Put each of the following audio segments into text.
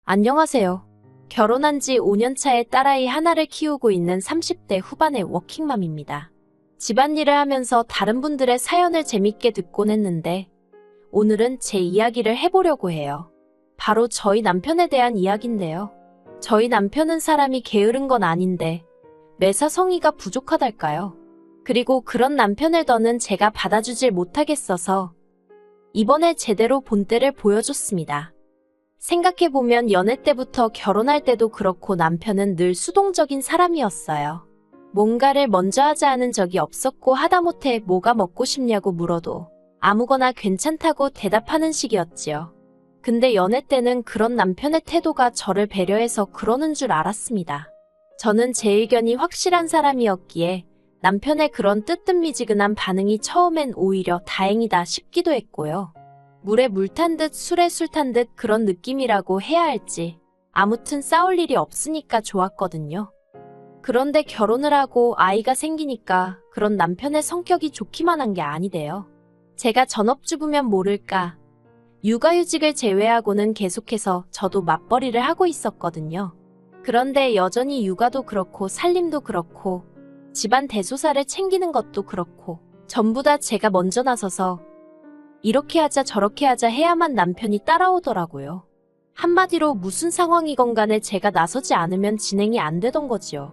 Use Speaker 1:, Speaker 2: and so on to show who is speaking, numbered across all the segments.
Speaker 1: 안녕하세요. 결혼한 지 5년 차에 딸아이 하나를 키우고 있는 30대 후반의 워킹맘입니다. 집안일을 하면서 다른 분들의 사연을 재밌게 듣곤 했는데 오늘은 제 이야기를 해보려고 해요. 바로 저희 남편에 대한 이야기인데요. 저희 남편은 사람이 게으른 건 아닌데 매사 성의가 부족하달까요? 그리고 그런 남편을 더는 제가 받아주질 못하겠어서 이번에 제대로 본때를 보여줬습니다. 생각해보면 연애 때부터 결혼할 때도 그렇고 남편은 늘 수동적인 사람이었어요. 뭔가를 먼저 하자 하는 적이 없었고 하다못해 뭐가 먹고 싶냐고 물어도 아무거나 괜찮다고 대답하는 식이었지요. 근데 연애 때는 그런 남편의 태도가 저를 배려해서 그러는 줄 알았습니다. 저는 제 의견이 확실한 사람이었기에 남편의 그런 뜨뜻미지근한 반응이 처음엔 오히려 다행이다 싶기도 했고요. 물에 물 탄 듯 술에 술 탄 듯 그런 느낌이라고 해야 할지 아무튼 싸울 일이 없으니까 좋았거든요. 그런데 결혼을 하고 아이가 생기니까 그런 남편의 성격이 좋기만 한 게 아니대요. 제가 전업주부면 모를까. 육아휴직을 제외하고는 계속해서 저도 맞벌이를 하고 있었거든요. 그런데 여전히 육아도 그렇고 살림도 그렇고 집안 대소사를 챙기는 것도 그렇고 전부 다 제가 먼저 나서서 이렇게 하자 저렇게 하자 해야만 남편이 따라오더라고요. 한마디로 무슨 상황이건 간에 제가 나서지 않으면 진행이 안 되던 거지요.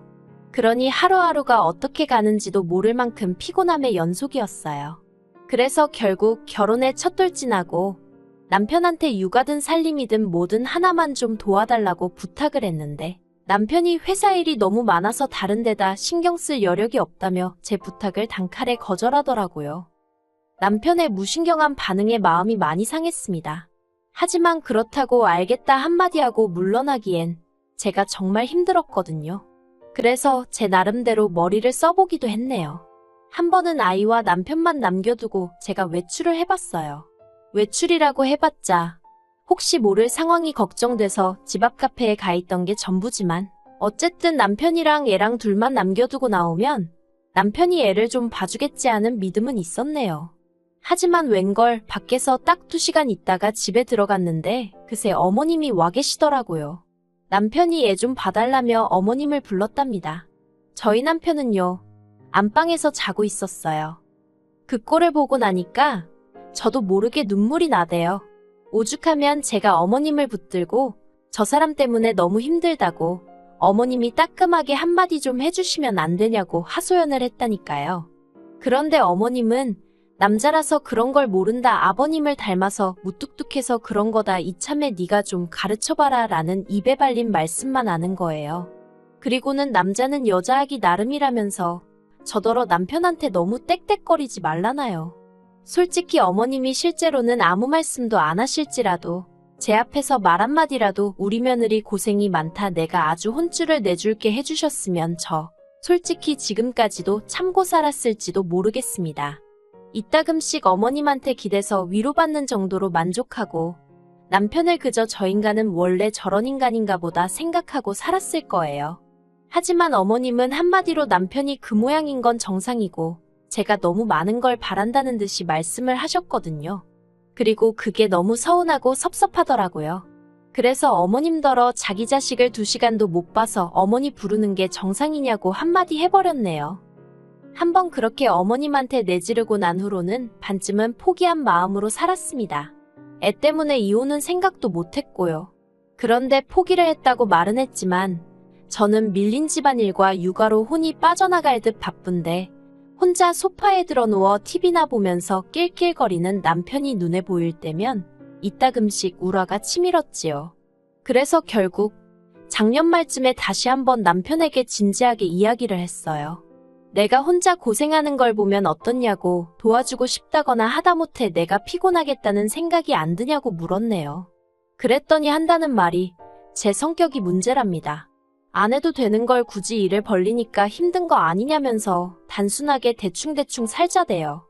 Speaker 1: 그러니 하루하루가 어떻게 가는지도 모를 만큼 피곤함의 연속이었어요. 그래서 결국 결혼에 첫돌진하고 남편한테 육아든 살림이든 뭐든 하나만 좀 도와달라고 부탁을 했는데 남편이 회사 일이 너무 많아서 다른 데다 신경 쓸 여력이 없다며 제 부탁을 단칼에 거절하더라고요. 남편의 무신경한 반응에 마음이 많이 상했습니다. 하지만 그렇다고 알겠다 한마디 하고 물러나기엔 제가 정말 힘들었거든요. 그래서 제 나름대로 머리를 써보기도 했네요. 한 번은 아이와 남편만 남겨두고 제가 외출을 해봤어요. 외출이라고 해봤자 혹시 모를 상황이 걱정돼서 집 앞 카페에 가 있던 게 전부지만 어쨌든 남편이랑 애랑 둘만 남겨두고 나오면 남편이 애를 좀 봐주겠지 하는 믿음은 있었네요. 하지만 웬걸 밖에서 딱 2시간 있다가 집에 들어갔는데 그새 어머님이 와 계시더라고요. 남편이 애 좀 봐달라며 어머님을 불렀답니다. 저희 남편은요, 안방에서 자고 있었어요. 그 꼴을 보고 나니까 저도 모르게 눈물이 나대요. 오죽하면 제가 어머님을 붙들고 저 사람 때문에 너무 힘들다고 어머님이 따끔하게 한마디 좀 해주시면 안 되냐고 하소연을 했다니까요. 그런데 어머님은 남자라서 그런 걸 모른다 아버님을 닮아서 무뚝뚝해서 그런 거다 이참에 네가 좀 가르쳐봐라 라는 입에 발린 말씀만 하는 거예요. 그리고는 남자는 여자하기 나름이라면서 저더러 남편한테 너무 떽떽거리지 말라나요. 솔직히 어머님이 실제로는 아무 말씀도 안 하실지라도 제 앞에서 말 한마디라도 우리 며느리 고생이 많다 내가 아주 혼쭐을 내줄게 해주셨으면 저 솔직히 지금까지도 참고 살았을지도 모르겠습니다. 이따금씩 어머님한테 기대서 위로받는 정도로 만족하고 남편을 그저 저 인간은 원래 저런 인간인가 보다 생각하고 살았을 거예요. 하지만 어머님은 한마디로 남편이 그 모양인 건 정상이고 제가 너무 많은 걸 바란다는 듯이 말씀을 하셨거든요. 그리고 그게 너무 서운하고 섭섭하더라고요. 그래서 어머님더러 자기 자식을 2시간도 못 봐서 어머니 부르는 게 정상이냐고 한마디 해버렸네요. 한번 그렇게 어머님한테 내지르고 난 후로는 반쯤은 포기한 마음으로 살았습니다. 애 때문에 이혼은 생각도 못했고요. 그런데 포기를 했다고 말은 했지만 저는 밀린 집안일과 육아로 혼이 빠져나갈 듯 바쁜데 혼자 소파에 들어누워 TV나 보면서 낄낄거리는 남편이 눈에 보일 때면 이따금씩 울화가 치밀었지요. 그래서 결국 작년 말쯤에 다시 한번 남편에게 진지하게 이야기를 했어요. 내가 혼자 고생하는 걸 보면 어떻냐고 도와주고 싶다거나 하다못해 내가 피곤하겠다는 생각이 안 드냐고 물었네요. 그랬더니 한다는 말이 제 성격이 문제랍니다. 안 해도 되는 걸 굳이 일을 벌리니까 힘든 거 아니냐면서 단순하게 대충대충 살자대요.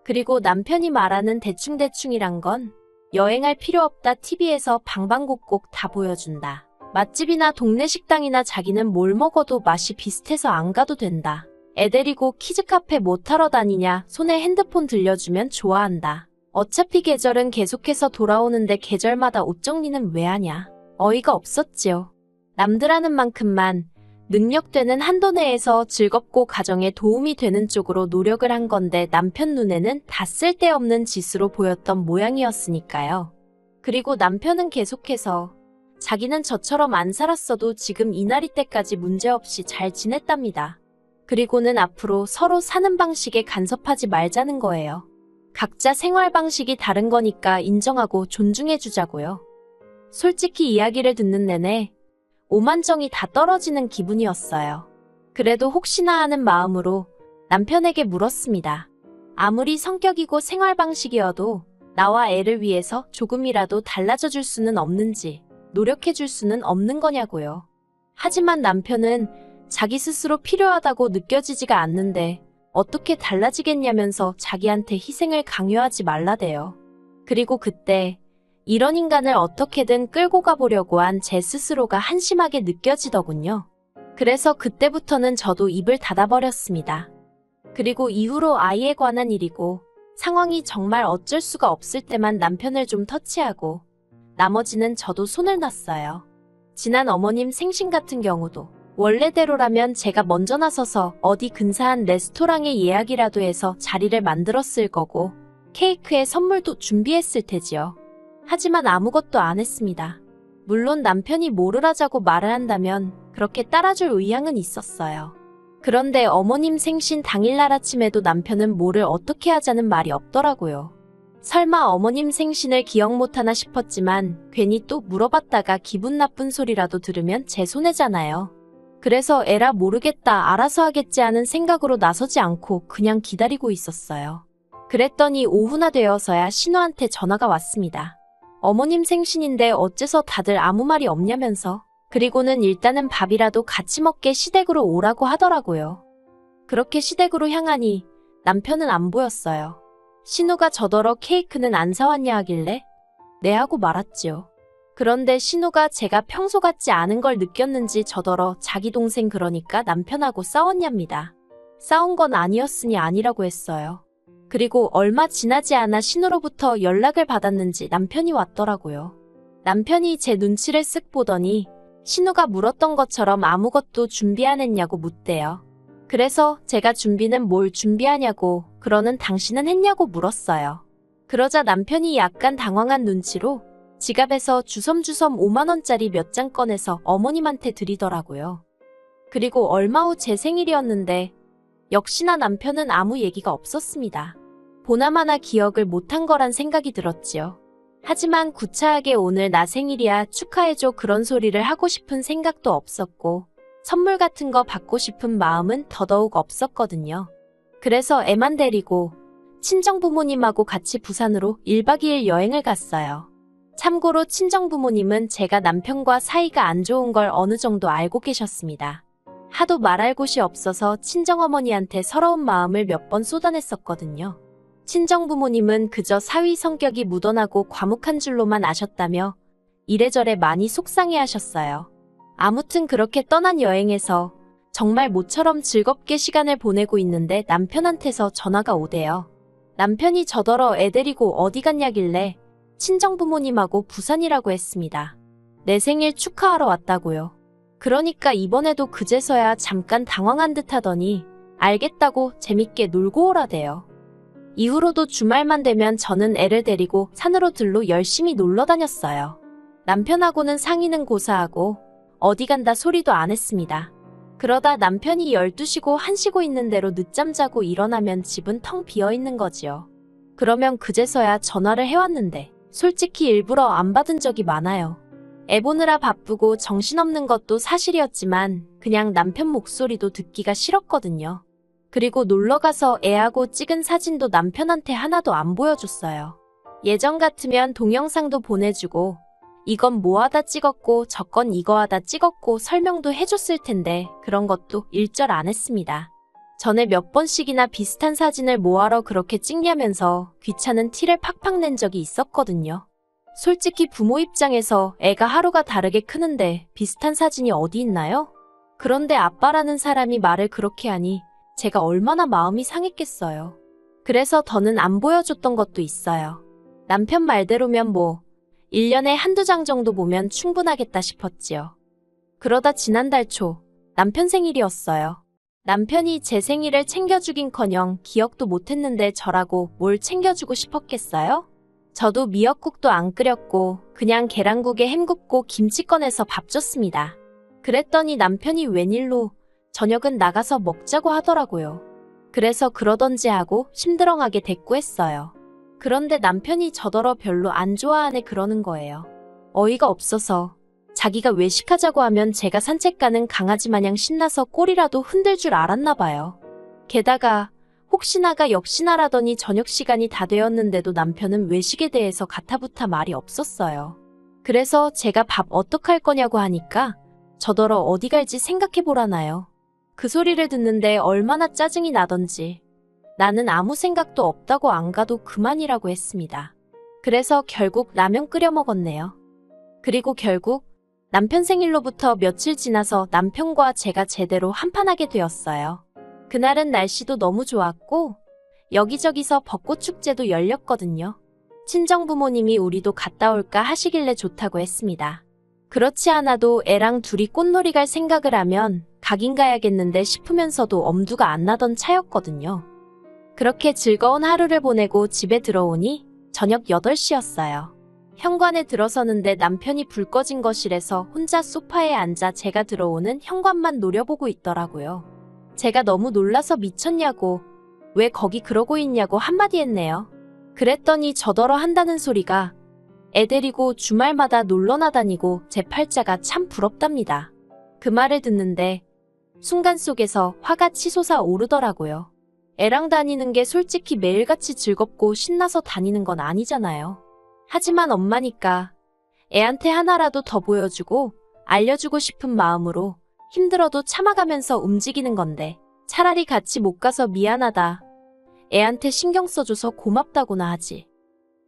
Speaker 1: 그리고 남편이 말하는 대충대충이란 건 여행할 필요 없다 TV에서 방방곡곡 다 보여준다. 맛집이나 동네 식당이나 자기는 뭘 먹어도 맛이 비슷해서 안 가도 된다. 애 데리고 키즈카페 못 하러 다니냐 손에 핸드폰 들려주면 좋아한다. 어차피 계절은 계속해서 돌아오는데 계절마다 옷 정리는 왜 하냐. 어이가 없었지요. 남들 하는 만큼만 능력되는 한도 내에서 즐겁고 가정에 도움이 되는 쪽으로 노력을 한 건데 남편 눈에는 다 쓸데없는 짓으로 보였던 모양이었으니까요. 그리고 남편은 계속해서 자기는 저처럼 안 살았어도 지금 이날이 때까지 문제없이 잘 지냈답니다. 그리고는 앞으로 서로 사는 방식에 간섭하지 말자는 거예요. 각자 생활 방식이 다른 거니까 인정하고 존중해주자고요. 솔직히 이야기를 듣는 내내 오만정이 다 떨어지는 기분이었어요. 그래도 혹시나 하는 마음으로 남편에게 물었습니다. 아무리 성격이고 생활 방식이어도 나와 애를 위해서 조금이라도 달라져 줄 수는 없는지, 노력해 줄 수는 없는 거냐고요. 하지만 남편은 자기 스스로 필요하다고 느껴지지가 않는데 어떻게 달라지겠냐면서 자기한테 희생을 강요하지 말라대요. 그리고 그때 이런 인간을 어떻게든 끌고 가보려고 한 제 스스로가 한심하게 느껴지더군요. 그래서 그때부터는 저도 입을 닫아버렸습니다. 그리고 이후로 아이에 관한 일이고 상황이 정말 어쩔 수가 없을 때만 남편을 좀 터치하고 나머지는 저도 손을 놨어요. 지난 어머님 생신 같은 경우도 원래대로라면 제가 먼저 나서서 어디 근사한 레스토랑에 예약이라도 해서 자리를 만들었을 거고 케이크에 선물도 준비했을 테지요. 하지만 아무것도 안 했습니다. 물론 남편이 뭐를 하자고 말을 한다면 그렇게 따라줄 의향은 있었어요. 그런데 어머님 생신 당일날 아침에도 남편은 뭐를 어떻게 하자는 말이 없더라고요. 설마 어머님 생신을 기억 못하나 싶었지만 괜히 또 물어봤다가 기분 나쁜 소리라도 들으면 제 손해잖아요. 그래서 에라 모르겠다 알아서 하겠지 하는 생각으로 나서지 않고 그냥 기다리고 있었어요. 그랬더니 오후나 되어서야 신우한테 전화가 왔습니다. 어머님 생신인데 어째서 다들 아무 말이 없냐면서 그리고는 일단은 밥이라도 같이 먹게 시댁으로 오라고 하더라고요. 그렇게 시댁으로 향하니 남편은 안 보였어요. 신우가 저더러 케이크는 안 사왔냐 하길래 네 하고 말았지요. 그런데 신우가 제가 평소 같지 않은 걸 느꼈는지 저더러 자기 동생 그러니까 남편하고 싸웠냐입니다. 싸운 건 아니었으니 아니라고 했어요. 그리고 얼마 지나지 않아 신우로부터 연락을 받았는지 남편이 왔더라고요. 남편이 제 눈치를 쓱 보더니 신우가 물었던 것처럼 아무것도 준비 안 했냐고 묻대요. 그래서 제가 준비는 뭘 준비하냐고 그러는 당신은 했냐고 물었어요. 그러자 남편이 약간 당황한 눈치로 지갑에서 주섬주섬 5만원짜리 몇 장 꺼내서 어머님한테 드리더라고요. 그리고 얼마 후 제 생일이었는데 역시나 남편은 아무 얘기가 없었습니다. 보나마나 기억을 못한 거란 생각이 들었지요. 하지만 구차하게 오늘 나 생일이야 축하해줘 그런 소리를 하고 싶은 생각도 없었고 선물 같은 거 받고 싶은 마음은 더더욱 없었거든요. 그래서 애만 데리고 친정부모님하고 같이 부산으로 1박 2일 여행을 갔어요. 참고로 친정부모님은 제가 남편과 사이가 안 좋은 걸 어느 정도 알고 계셨습니다. 하도 말할 곳이 없어서 친정어머니한테 서러운 마음을 몇 번 쏟아냈었거든요. 친정부모님은 그저 사위 성격이 무던하고 과묵한 줄로만 아셨다며 이래저래 많이 속상해하셨어요. 아무튼 그렇게 떠난 여행에서 정말 모처럼 즐겁게 시간을 보내고 있는데 남편한테서 전화가 오대요. 남편이 저더러 애 데리고 어디 갔냐길래 친정부모님하고 부산이라고 했습니다. 내 생일 축하하러 왔다고요. 그러니까 이번에도 그제서야 잠깐 당황한 듯 하더니 알겠다고 재밌게 놀고 오라대요. 이후로도 주말만 되면 저는 애를 데리고 산으로 들로 열심히 놀러 다녔어요. 남편하고는 상의는 고사하고 어디 간다 소리도 안 했습니다. 그러다 남편이 12시고 1시고 있는 대로 늦잠 자고 일어나면 집은 텅 비어있는 거지요. 그러면 그제서야 전화를 해왔는데 솔직히 일부러 안 받은 적이 많아요. 애 보느라 바쁘고 정신없는 것도 사실이었지만 그냥 남편 목소리도 듣기가 싫었거든요. 그리고 놀러가서 애하고 찍은 사진도 남편한테 하나도 안 보여줬어요. 예전 같으면 동영상도 보내주고 이건 뭐 하다 찍었고 저건 이거 하다 찍었고 설명도 해줬을 텐데 그런 것도 일절 안 했습니다. 전에 몇 번씩이나 비슷한 사진을 뭐하러 그렇게 찍냐면서 귀찮은 티를 팍팍 낸 적이 있었거든요. 솔직히 부모 입장에서 애가 하루가 다르게 크는데 비슷한 사진이 어디 있나요? 그런데 아빠라는 사람이 말을 그렇게 하니 제가 얼마나 마음이 상했겠어요. 그래서 더는 안 보여줬던 것도 있어요. 남편 말대로면 뭐 1년에 한두 장 정도 보면 충분하겠다 싶었지요. 그러다 지난달 초 남편 생일이었어요. 남편이 제 생일을 챙겨주긴커녕 기억도 못했는데 저라고 뭘 챙겨주고 싶었겠어요? 저도 미역국도 안 끓였고 그냥 계란국에 햄 굽고 김치 꺼내서 밥 줬습니다. 그랬더니 남편이 웬일로 저녁은 나가서 먹자고 하더라고요. 그래서 그러던지 하고 심드렁하게 대꾸했어요. 그런데 남편이 저더러 별로 안 좋아하네 그러는 거예요. 어이가 없어서 자기가 외식하자고 하면 제가 산책 가는 강아지 마냥 신나서 꼬리라도 흔들 줄 알았나 봐요. 게다가 혹시나가 역시나라더니 저녁 시간이 다 되었는데도 남편은 외식에 대해서 가타부타 말이 없었어요. 그래서 제가 밥 어떡할 거냐고 하니까 저더러 어디 갈지 생각해보라나요. 그 소리를 듣는데 얼마나 짜증이 나던지 나는 아무 생각도 없다고 안 가도 그만이라고 했습니다. 그래서 결국 라면 끓여 먹었네요. 그리고 결국 남편 생일로부터 며칠 지나서 남편과 제가 제대로 한판하게 되었어요. 그날은 날씨도 너무 좋았고 여기저기서 벚꽃축제도 열렸거든요. 친정부모님이 우리도 갔다 올까 하시길래 좋다고 했습니다. 그렇지 않아도 애랑 둘이 꽃놀이 갈 생각을 하면 가긴 가야겠는데 싶으면서도 엄두가 안 나던 차였거든요. 그렇게 즐거운 하루를 보내고 집에 들어오니 저녁 8시였어요. 현관에 들어서는데 남편이 불 꺼진 거실에서 혼자 소파에 앉아 제가 들어오는 현관만 노려보고 있더라고요. 제가 너무 놀라서 미쳤냐고, 왜 거기 그러고 있냐고 한마디 했네요. 그랬더니 저더러 한다는 소리가 애 데리고 주말마다 놀러나 다니고 제 팔자가 참 부럽답니다. 그 말을 듣는데 순간 속에서 화가 치솟아 오르더라고요. 애랑 다니는 게 솔직히 매일같이 즐겁고 신나서 다니는 건 아니잖아요. 하지만 엄마니까 애한테 하나라도 더 보여주고 알려주고 싶은 마음으로 힘들어도 참아가면서 움직이는 건데 차라리 같이 못 가서 미안하다. 애한테 신경 써줘서 고맙다고나 하지.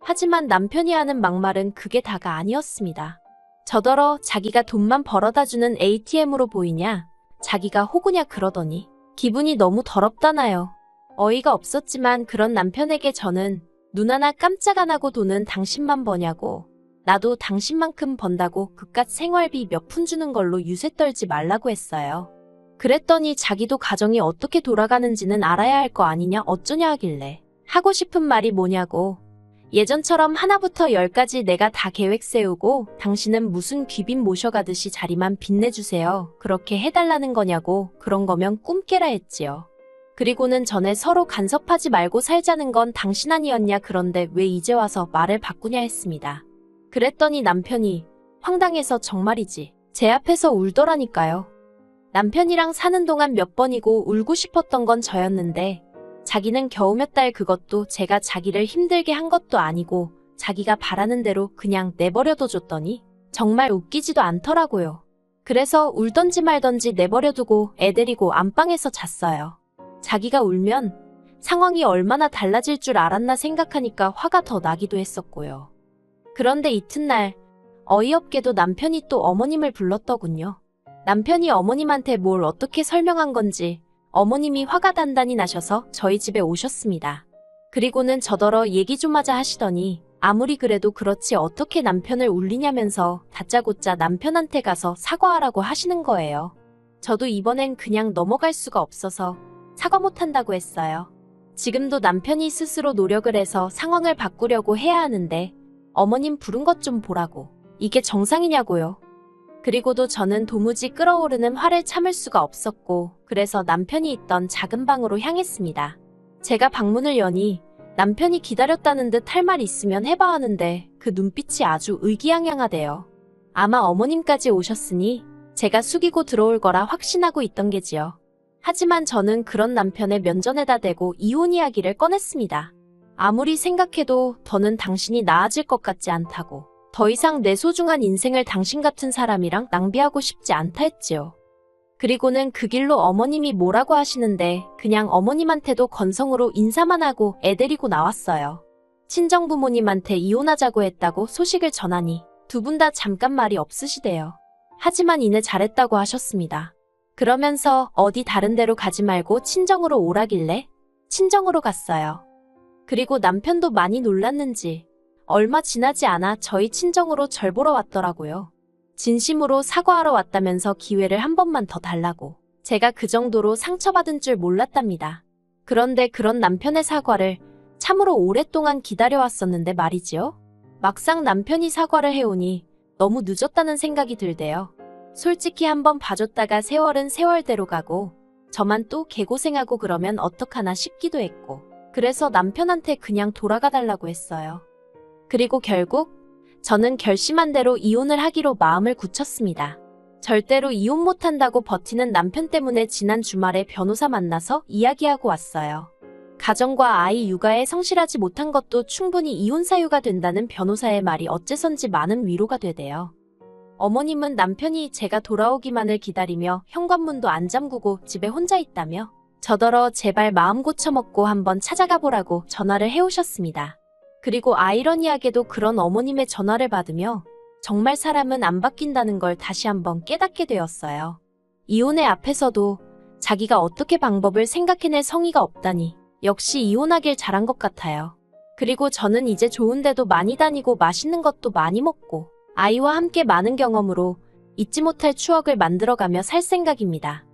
Speaker 1: 하지만 남편이 하는 막말은 그게 다가 아니었습니다. 저더러 자기가 돈만 벌어다주는 ATM으로 보이냐, 자기가 호구냐 그러더니 기분이 너무 더럽다나요. 어이가 없었지만 그런 남편에게 저는 눈 하나 깜짝 안 하고 돈은 당신만 버냐고, 나도 당신만큼 번다고 그깟 생활비 몇 푼 주는 걸로 유세 떨지 말라고 했어요. 그랬더니 자기도 가정이 어떻게 돌아가는지는 알아야 할 거 아니냐 어쩌냐 하길래 하고 싶은 말이 뭐냐고, 예전처럼 하나부터 10까지 내가 다 계획 세우고 당신은 무슨 귀빈 모셔가듯이 자리만 빛내주세요. 그렇게 해달라는 거냐고, 그런 거면 꿈 깨라 했지요. 그리고는 전에 서로 간섭하지 말고 살자는 건 당신 아니었냐, 그런데 왜 이제 와서 말을 바꾸냐 했습니다. 그랬더니 남편이 황당해서 정말이지 제 앞에서 울더라니까요. 남편이랑 사는 동안 몇 번이고 울고 싶었던 건 저였는데 자기는 겨우 몇 달, 그것도 제가 자기를 힘들게 한 것도 아니고 자기가 바라는 대로 그냥 내버려둬 줬더니 정말 웃기지도 않더라고요. 그래서 울던지 말던지 내버려두고 애 데리고 안방에서 잤어요. 자기가 울면 상황이 얼마나 달라질 줄 알았나 생각하니까 화가 더 나기도 했었고요. 그런데 이튿날 어이없게도 남편이 또 어머님을 불렀더군요. 남편이 어머님한테 뭘 어떻게 설명한 건지 어머님이 화가 단단히 나셔서 저희 집에 오셨습니다. 그리고는 저더러 얘기 좀 하자 하시더니 아무리 그래도 그렇지 어떻게 남편을 울리냐면서 다짜고짜 남편한테 가서 사과하라고 하시는 거예요. 저도 이번엔 그냥 넘어갈 수가 없어서 사과 못한다고 했어요. 지금도 남편이 스스로 노력을 해서 상황을 바꾸려고 해야 하는데 어머님 부른 것 좀 보라고, 이게 정상이냐고요. 그리고도 저는 도무지 끓어오르는 화를 참을 수가 없었고 그래서 남편이 있던 작은 방으로 향했습니다. 제가 방문을 여니 남편이 기다렸다는 듯 할 말 있으면 해봐 하는데 그 눈빛이 아주 의기양양하대요. 아마 어머님까지 오셨으니 제가 숙이고 들어올 거라 확신하고 있던 게지요. 하지만 저는 그런 남편의 면전에다 대고 이혼 이야기를 꺼냈습니다. 아무리 생각해도 더는 당신이 나아질 것 같지 않다고, 더 이상 내 소중한 인생을 당신 같은 사람이랑 낭비하고 싶지 않다 했지요. 그리고는 그 길로 어머님이 뭐라고 하시는데 그냥 어머님한테도 건성으로 인사만 하고 애 데리고 나왔어요. 친정부모님한테 이혼하자고 했다고 소식을 전하니 두 분 다 잠깐 말이 없으시대요. 하지만 이내 잘했다고 하셨습니다. 그러면서 어디 다른 데로 가지 말고 친정으로 오라길래 친정으로 갔어요. 그리고 남편도 많이 놀랐는지 얼마 지나지 않아 저희 친정으로 절 보러 왔더라고요. 진심으로 사과하러 왔다면서 기회를 한 번만 더 달라고. 제가 그 정도로 상처받은 줄 몰랐답니다. 그런데 그런 남편의 사과를 참으로 오랫동안 기다려왔었는데 말이지요. 막상 남편이 사과를 해오니 너무 늦었다는 생각이 들대요. 솔직히 한번 봐줬다가 세월은 세월대로 가고 저만 또 개고생하고 그러면 어떡하나 싶기도 했고, 그래서 남편한테 그냥 돌아가 달라고 했어요. 그리고 결국 저는 결심한 대로 이혼을 하기로 마음을 굳혔습니다. 절대로 이혼 못한다고 버티는 남편 때문에 지난 주말에 변호사 만나서 이야기하고 왔어요. 가정과 아이 육아에 성실하지 못한 것도 충분히 이혼 사유가 된다는 변호사의 말이 어째선지 많은 위로가 되대요. 어머님은 남편이 제가 돌아오기만을 기다리며 현관문도 안 잠그고 집에 혼자 있다며 저더러 제발 마음 고쳐먹고 한번 찾아가 보라고 전화를 해오셨습니다. 그리고 아이러니하게도 그런 어머님의 전화를 받으며 정말 사람은 안 바뀐다는 걸 다시 한번 깨닫게 되었어요. 이혼의 앞에서도 자기가 어떻게 방법을 생각해낼 성의가 없다니 역시 이혼하길 잘한 것 같아요. 그리고 저는 이제 좋은 데도 많이 다니고 맛있는 것도 많이 먹고 아이와 함께 많은 경험으로 잊지 못할 추억을 만들어가며 살 생각입니다.